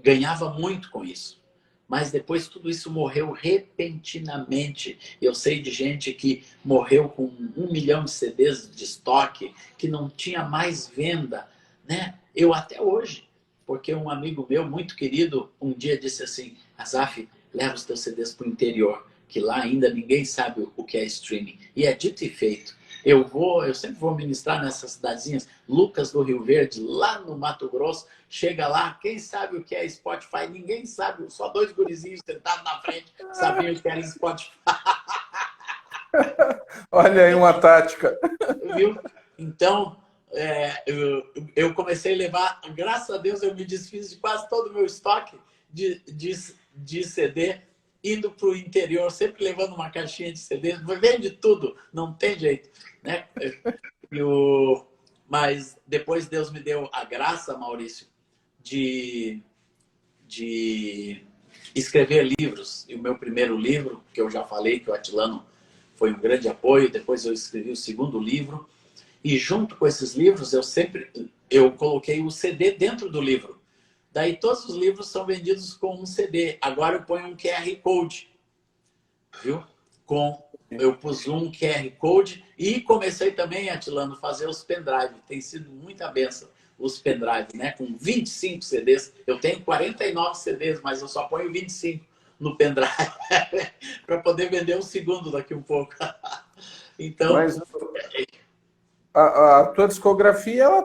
ganhava muito com isso. Mas depois tudo isso morreu repentinamente. Eu sei de gente que morreu com 1 milhão de CDs de estoque, que não tinha mais venda, né? Eu até hoje, porque um amigo meu muito querido um dia disse assim: Asaf, leva os teus CDs para o interior, que lá ainda ninguém sabe o que é streaming. E é dito e feito. Eu sempre vou ministrar nessas cidadezinhas. Lucas do Rio Verde, lá no Mato Grosso, chega lá, quem sabe o que é Spotify? Ninguém sabe, só 2 gurizinhos sentados na frente sabiam o que era Spotify. Olha aí uma tática. Viu? Então, eu comecei a levar, graças a Deus, eu me desfiz de quase todo o meu estoque de CD, indo para o interior, sempre levando uma caixinha de CD, vende tudo, não tem jeito, né? Mas depois Deus me deu a graça, Maurício, de escrever livros. E o meu primeiro livro, que eu já falei, que o Atilano foi um grande apoio, depois eu escrevi o segundo livro, e junto com esses livros eu coloquei o CD dentro do livro. Daí todos os livros são vendidos com um CD. Agora eu ponho um QR Code, viu? Eu pus um QR Code e comecei também, Atilano, fazer os pendrive. Tem sido muita benção os pendrive, né? Com 25 CDs. Eu tenho 49 CDs, mas eu só ponho 25 no pendrive para poder vender um segundo daqui um pouco. Então, Mas a tua discografia, ela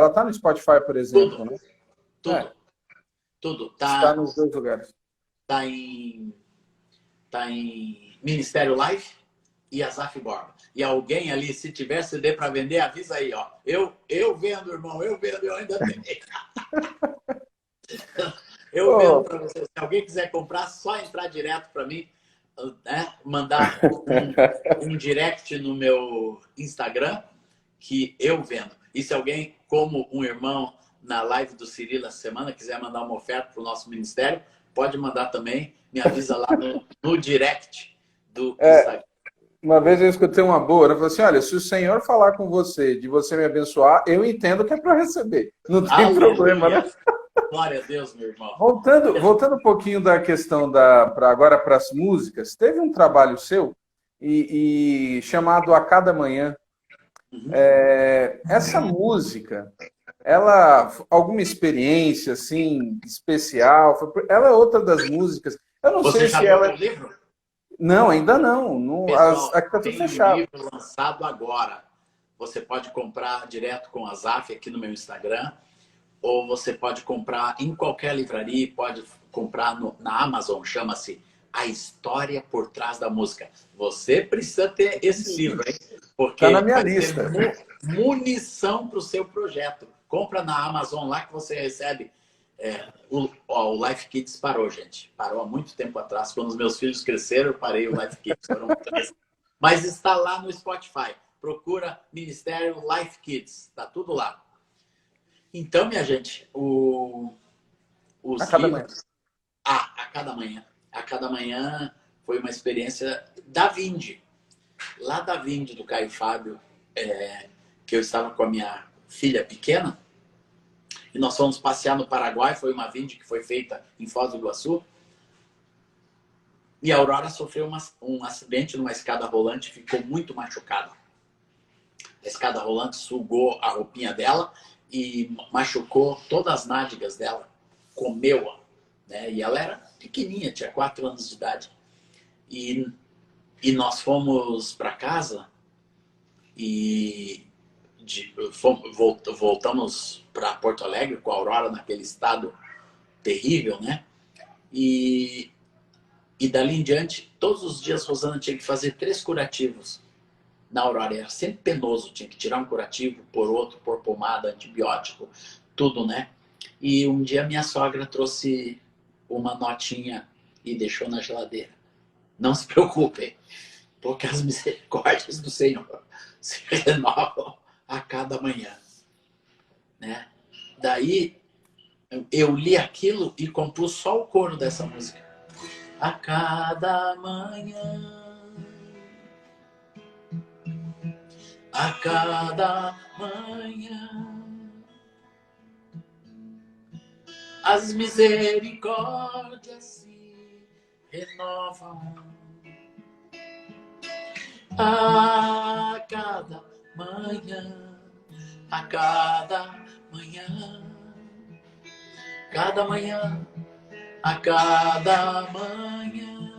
tá no Spotify, por exemplo, tudo, né? tudo, tudo Está nos dois lugares. tá em Ministério Life e Azaf Borba. E alguém ali, se tiver CD para vender, avisa aí, ó. Eu vendo, irmão, eu vendo, eu ainda tenho. Eu vendo para você. Se alguém quiser comprar, só entrar direto para mim, né? Mandar um direct no meu Instagram, que eu vendo. E se alguém, como um irmão na live do Cirilo essa semana, quiser mandar uma oferta para o nosso ministério, pode mandar também. Me avisa lá no direct do Instagram. Uma vez eu escutei uma boa, né? Eu falei assim, olha, se o Senhor falar com você, de você me abençoar, eu entendo que é para receber. Não tem Aleluia. problema, né? Glória a Deus, meu irmão. Voltando um pouquinho da questão agora para as músicas, teve um trabalho seu chamado A Cada Manhã. Essa música, alguma experiência assim especial? Ela é outra das músicas. Eu não Você sei já se viu ela. o livro? Não, ainda não. Pessoal, Aqui tá tudo tem um fechado. livro lançado agora. Você pode comprar direto com a Zaf aqui no meu Instagram, ou você pode comprar em qualquer livraria, pode comprar na Amazon, chama-se A História por Trás da Música. Você precisa ter esse livro, hein? Porque Tá na minha vai lista. ser munição para o seu projeto. Compra na Amazon lá que você recebe. O Life Kids parou, gente. Parou há muito tempo atrás. Quando os meus filhos cresceram, eu parei o Life Kids. Foram 3. Mas está lá no Spotify. Procura Ministério Life Kids. Está tudo lá. Então, minha gente, os A cada manhã. livros... a cada manhã. A cada manhã foi uma experiência da Vinde. Lá da Vinde, do Caio Fábio, que eu estava com a minha filha pequena, e nós fomos passear no Paraguai, foi uma Vinde que foi feita em Foz do Iguaçu, e a Aurora sofreu um acidente numa escada rolante e ficou muito machucada. A escada rolante sugou a roupinha dela e machucou todas as nádegas dela, comeu-a, né? E ela era pequenininha, tinha 4 anos de idade. E nós fomos para casa e voltamos para Porto Alegre com a Aurora naquele estado terrível, né? E dali em diante, todos os dias Rosana tinha que fazer 3 curativos na Aurora. Era sempre penoso, tinha que tirar um curativo, pôr outro, pôr pomada, antibiótico, tudo, né? E um dia minha sogra trouxe uma notinha e deixou na geladeira. Não se preocupem, porque as misericórdias do Senhor se renovam a cada manhã, né? Daí eu li aquilo e compus só o coro dessa música. A cada manhã, a cada manhã, as misericórdias se renovam. A cada manhã, a cada manhã, a cada manhã.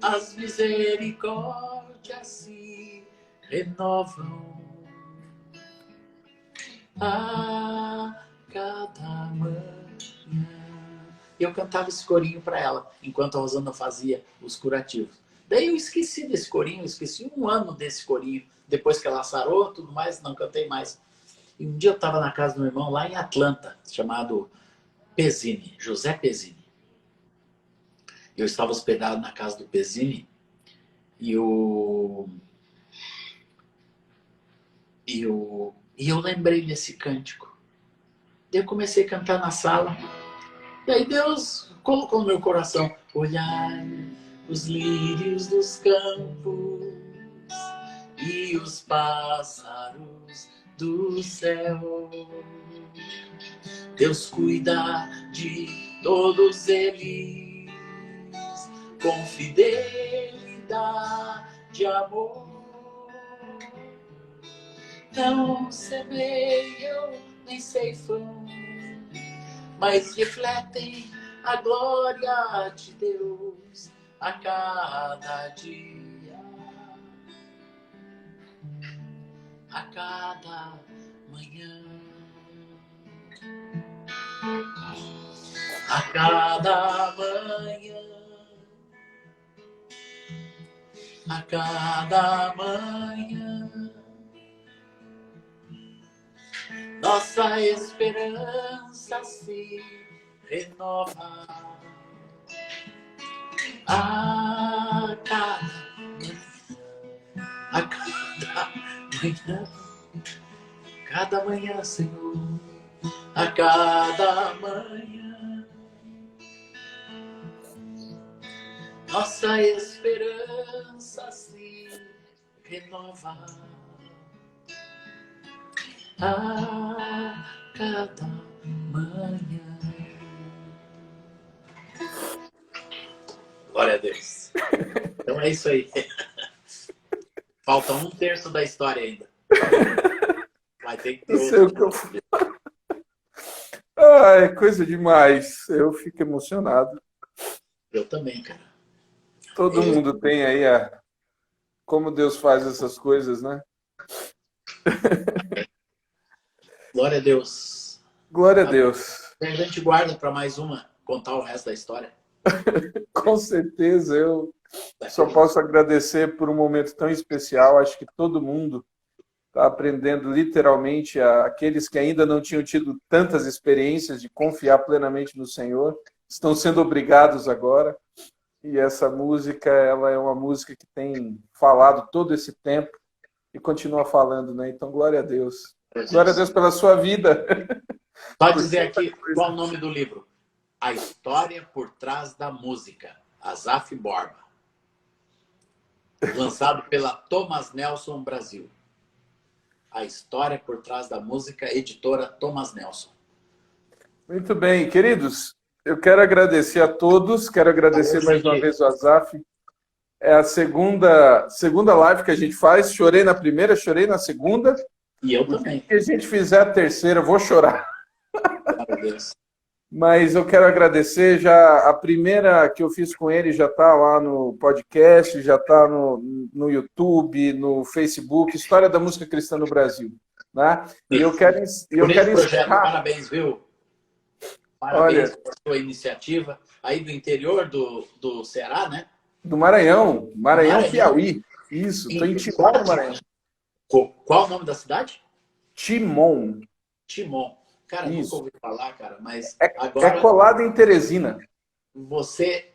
As misericórdias se renovam a cada manhã. E eu cantava esse corinho para ela, enquanto a Rosana fazia os curativos. Daí eu esqueci desse corinho, eu esqueci um ano desse corinho. Depois que ela sarou, tudo mais, não cantei mais. E um dia eu estava na casa do meu irmão, lá em Atlanta, chamado Pezzini, José Pezzini. Eu estava hospedado na casa do Pezzini e eu lembrei desse cântico. Daí eu comecei a cantar na sala. Daí Deus colocou no meu coração: olhai os lírios dos campos e os pássaros do céu. Deus cuida de todos eles com fidelidade e amor. Não semeiam nem ceifam, mas refletem a glória de Deus a cada dia, a cada manhã, a cada manhã, a cada manhã. Nossa esperança se renova a cada manhã, cada manhã, Senhor, a cada manhã. Nossa esperança se renova a cada manhã. Glória a Deus. Então é isso aí. Falta 1/3 da história ainda. Vai ter que ter outro. É coisa demais. Eu fico emocionado. Eu também, cara. Todo mundo tem aí como Deus faz essas coisas, né? Glória a Deus. Glória a Deus. A gente guarda para mais uma, contar o resto da história. Com certeza, eu só posso agradecer por um momento tão especial. Acho que todo mundo está aprendendo literalmente, aqueles que ainda não tinham tido tantas experiências de confiar plenamente no Senhor, estão sendo obrigados agora. E essa música, ela é uma música que tem falado todo esse tempo e continua falando, né? Então, glória a Deus. Glória a Deus pela sua vida. Pode dizer aqui qual o nome do livro. A História por Trás da Música, Asaf Borba. Lançado pela Thomas Nelson Brasil. A História por Trás da Música, editora Thomas Nelson. Muito bem, queridos. Eu quero agradecer a todos. Quero agradecer mais uma vez o Asaf. É a segunda live que a gente faz. Chorei na primeira, chorei na segunda. E eu também. Se a gente fizer a terceira, eu vou chorar. Glória a Deus. Mas eu quero agradecer, já a primeira que eu fiz com ele já está lá no podcast, já está no YouTube, no Facebook, História da Música Cristã no Brasil. Né? E eu quero encerrar. Parabéns, viu? Parabéns por sua iniciativa. Aí do interior do Ceará, né? Do Maranhão, Piauí. Isso, estou em Timon, no Maranhão. Qual o nome da cidade? Timon. Timon. Cara, isso. Nunca ouvi falar, cara, mas agora... É colado em Teresina. Você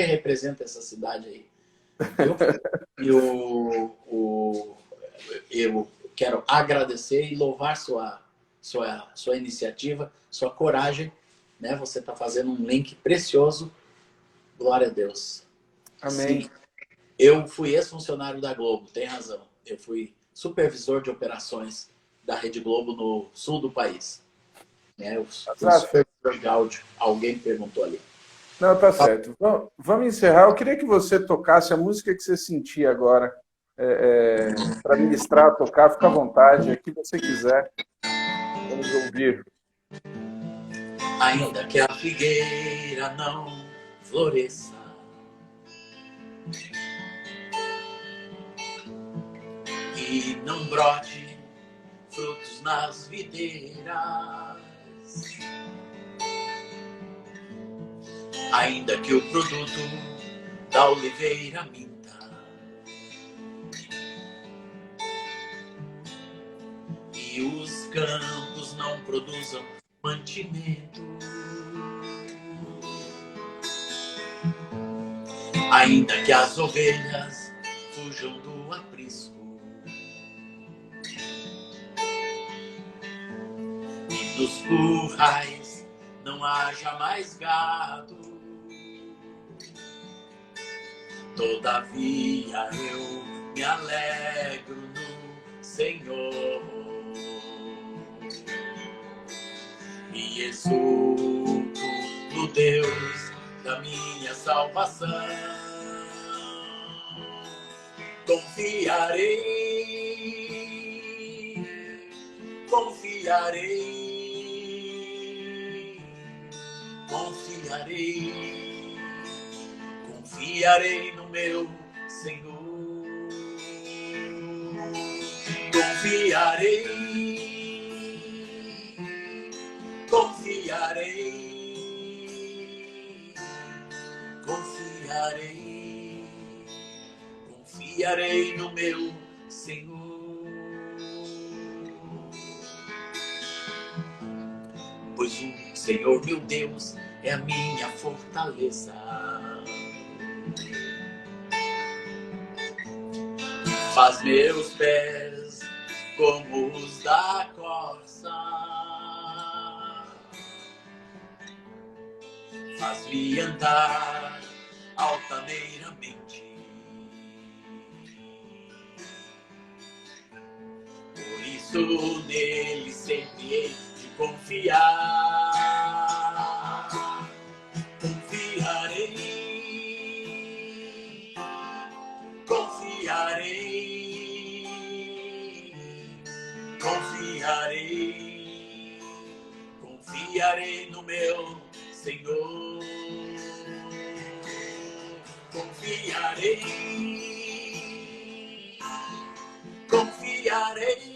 representa essa cidade aí. Eu quero agradecer e louvar sua iniciativa, sua coragem. Né? Você está fazendo um link precioso. Glória a Deus. Amém. Sim, eu fui ex-funcionário da Globo, tem razão. Eu fui supervisor de operações da Rede Globo no sul do país. Eu fui supervisor de áudio. Alguém perguntou ali. Não, tá certo. Vamos encerrar. Eu queria que você tocasse a música que você sentia agora. Para ministrar, tocar, fica à vontade, o que você quiser. Vamos ouvir. Ainda que a figueira não floresça, e não brote frutos nas videiras, ainda que o produto da oliveira minta, e os campos não produzam mantimento, ainda que as ovelhas fujam do aprisco, e nos currais não haja mais gado, todavia eu me alegro no Senhor e exulto no Deus da minha salvação. Confiarei, confiarei, confiarei, confiarei no meu Senhor. Confiarei, confiarei, confiarei, confiarei no meu Senhor. Pois o Senhor meu Deus é a minha fortaleza. Faz meus pés como os da corça, faz-me andar altaneiramente. Por isso nele sempre hei de confiar. Confiarei, confiarei, confiarei, confiarei no meu Senhor. Confiarei, confiarei,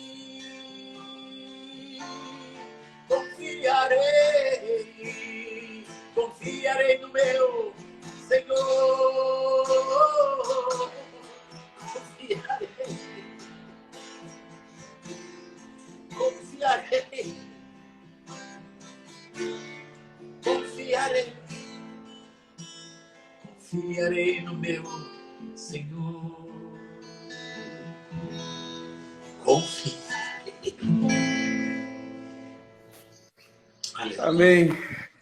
confiarei, confiarei no meu Senhor. Confiarei, confiarei, confiarei, confiarei no meu Senhor. Confiarei. Amém.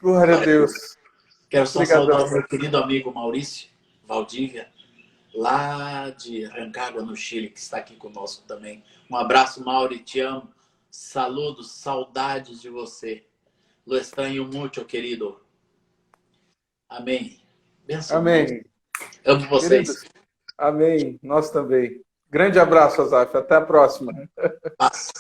Glória a Deus. Quero só Obrigadão. saudar o meu querido amigo Maurício Valdívia, lá de Rancagua, no Chile, que está aqui conosco também. Um abraço, Mauri, te amo. Saludos, saudades de você. Lo extraño mucho, querido. Amém. Benção. Amém. Amo vocês. Queridos, amém. Nós também. Grande abraço, Azaf. Até a próxima. Paz.